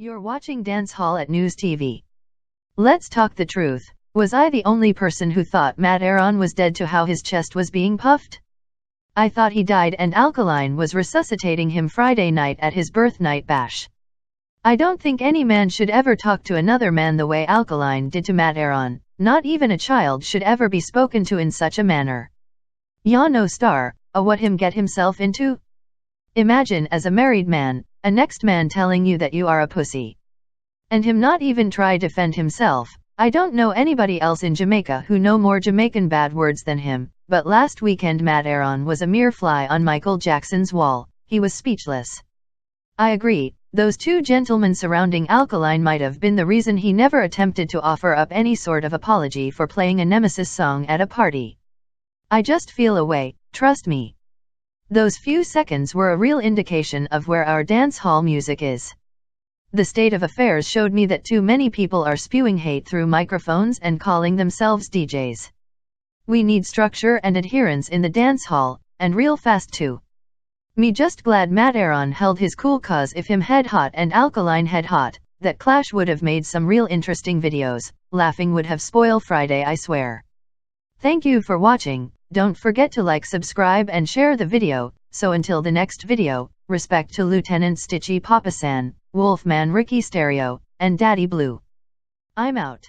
You're watching Dancehall at News TV. Let's talk the truth. Was I the only person who thought Matterhorn was dead to how his chest was being puffed? I thought he died and Alkaline was resuscitating him Friday night at his birth night bash. I don't think any man should ever talk to another man the way Alkaline did to Matterhorn. Not even a child should ever be spoken to in such a manner. Ya no star, what him get himself into? Imagine as a married man, a next man telling you that you are a pussy. And him not even try defend himself. I don't know anybody else in Jamaica who know more Jamaican bad words than him, but last weekend Matterhorn was a mere fly on Michael Jackson's wall. He was speechless. I agree, those two gentlemen surrounding Alkaline might have been the reason he never attempted to offer up any sort of apology for playing a Nemesis song at a party. I just feel away, trust me. Those few seconds were a real indication of where our dancehall music is. The state of affairs showed me that too many people are spewing hate through microphones and calling themselves DJs. We need structure and adherence in the dancehall, and real fast too. Me just glad Matterhorn held his cool, cause if him head hot and Alkaline head hot, that clash would have made some real interesting videos. Laughing would have spoiled Friday, I swear. Thank you for watching. Don't forget to like, subscribe and share the video. So until the next video, respect to Lieutenant Stitchy Popcaan, Wolfman Ricky Stereo, and Daddy Blue. I'm out.